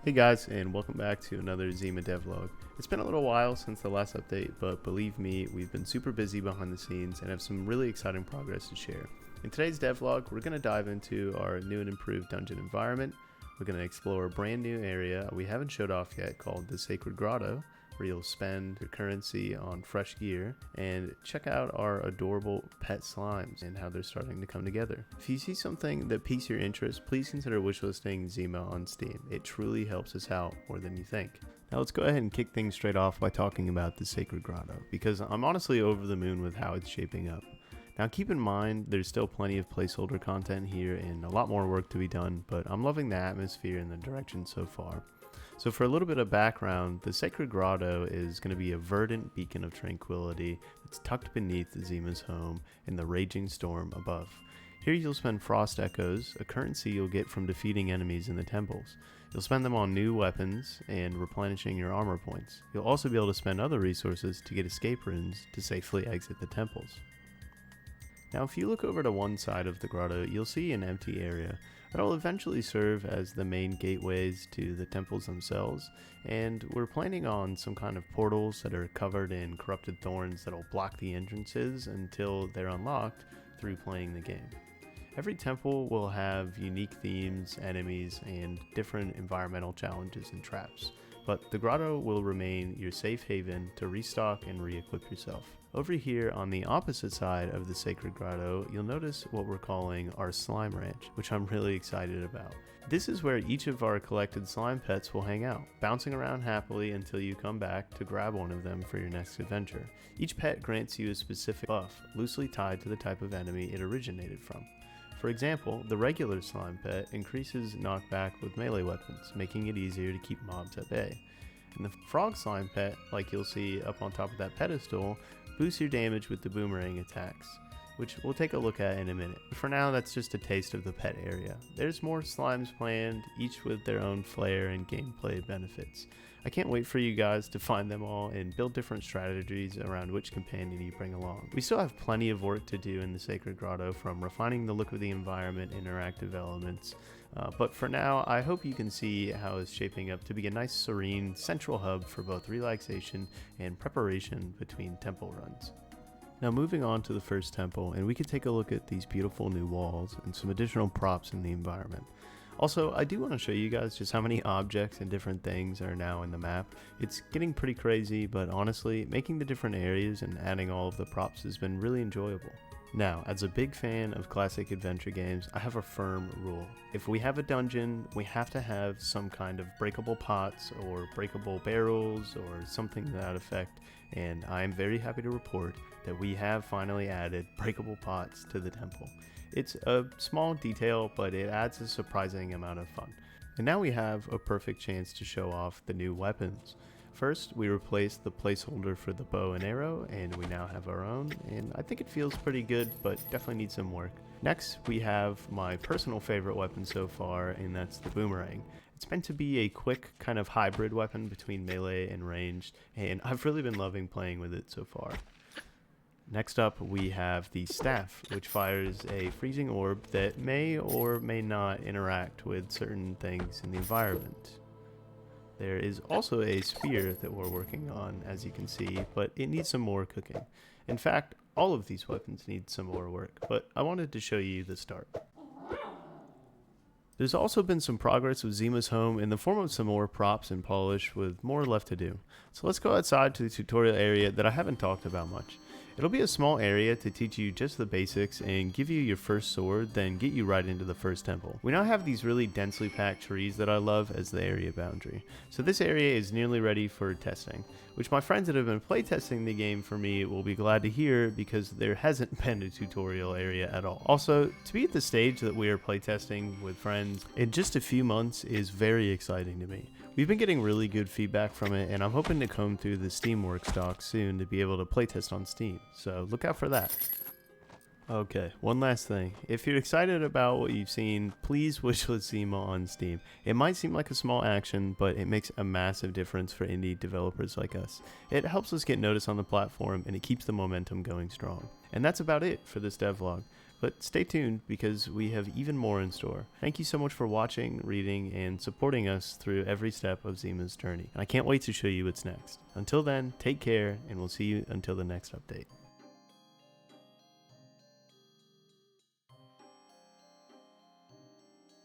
Hey guys, and welcome back to another Zima devlog. It's been a little while since the last update, but believe me, we've been super busy behind the scenes and have some really exciting progress to share. In today's devlog, we're going to dive into our new and improved dungeon environment. We're going to explore a brand new area we haven't showed off yet called the Sacred Grotto, where you'll spend your currency on fresh gear, and check out our adorable pet slimes and how they're starting to come together. If you see something that piques your interest, please consider wishlisting Zima on Steam. It truly helps us out more than you think. Now let's go ahead and kick things straight off by talking about the Sacred Grotto, because I'm honestly over the moon with how it's shaping up. Now keep in mind, there's still plenty of placeholder content here and a lot more work to be done, but I'm loving the atmosphere and the direction so far. So for a little bit of background, the Sacred Grotto is going to be a verdant beacon of tranquility that's tucked beneath Zima's home in the raging storm above. Here you'll spend frost echoes, a currency you'll get from defeating enemies in the temples. You'll spend them on new weapons and replenishing your armor points. You'll also be able to spend other resources to get escape runes to safely exit the temples. Now if you look over to one side of the grotto, you'll see an empty area that'll eventually serve as the main gateways to the temples themselves, and we're planning on some kind of portals that are covered in corrupted thorns that'll block the entrances until they're unlocked through playing the game. Every temple will have unique themes, enemies, and different environmental challenges and traps, but the grotto will remain your safe haven to restock and re-equip yourself. Over here on the opposite side of the Sacred Grotto, you'll notice what we're calling our Slime Ranch, which I'm really excited about. This is where each of our collected slime pets will hang out, bouncing around happily until you come back to grab one of them for your next adventure. Each pet grants you a specific buff, loosely tied to the type of enemy it originated from. For example, the regular slime pet increases knockback with melee weapons, making it easier to keep mobs at bay. And the frog slime pet, like you'll see up on top of that pedestal, boosts your damage with the boomerang attacks, which we'll take a look at in a minute. But for now, that's just a taste of the pet area. There's more slimes planned, each with their own flair and gameplay benefits. I can't wait for you guys to find them all and build different strategies around which companion you bring along. We still have plenty of work to do in the Sacred Grotto, from refining the look of the environment and interactive elements. But for now, I hope you can see how it's shaping up to be a nice, serene, central hub for both relaxation and preparation between temple runs. Now moving on to the first temple, and we can take a look at these beautiful new walls and some additional props in the environment. Also, I do want to show you guys just how many objects and different things are now in the map. It's getting pretty crazy, but honestly, making the different areas and adding all of the props has been really enjoyable. Now, as a big fan of classic adventure games, I have a firm rule. If we have a dungeon, we have to have some kind of breakable pots or breakable barrels or something to that effect, and I am very happy to report that we have finally added breakable pots to the temple. It's a small detail, but it adds a surprising amount of fun. And now we have a perfect chance to show off the new weapons. First, we replaced the placeholder for the bow and arrow, and we now have our own, and I think it feels pretty good, but definitely needs some work. Next, we have my personal favorite weapon so far, and that's the boomerang. It's meant to be a quick kind of hybrid weapon between melee and ranged, and I've really been loving playing with it so far. Next up, we have the staff, which fires a freezing orb that may or may not interact with certain things in the environment. There is also a spear that we're working on, as you can see, but it needs some more cooking. In fact, all of these weapons need some more work, but I wanted to show you the start. There's also been some progress with Zima's home in the form of some more props and polish, with more left to do. So let's go outside to the tutorial area that I haven't talked about much. It'll be a small area to teach you just the basics and give you your first sword, then get you right into the first temple. We now have these really densely packed trees that I love as the area boundary. So this area is nearly ready for testing, which my friends that have been playtesting the game for me will be glad to hear, because there hasn't been a tutorial area at all. Also, to be at the stage that we are playtesting with friends in just a few months is very exciting to me. We've been getting really good feedback from it, and I'm hoping to come through the Steamworks dock soon to be able to playtest on Steam, so look out for that. Okay, one last thing. If you're excited about what you've seen, please wishlist Zima on Steam. It might seem like a small action, but it makes a massive difference for indie developers like us. It helps us get noticed on the platform, and it keeps the momentum going strong. And that's about it for this devlog. But stay tuned because we have even more in store. Thank you so much for watching, reading, and supporting us through every step of Zima's journey. And I can't wait to show you what's next. Until then, take care, and we'll see you until the next update.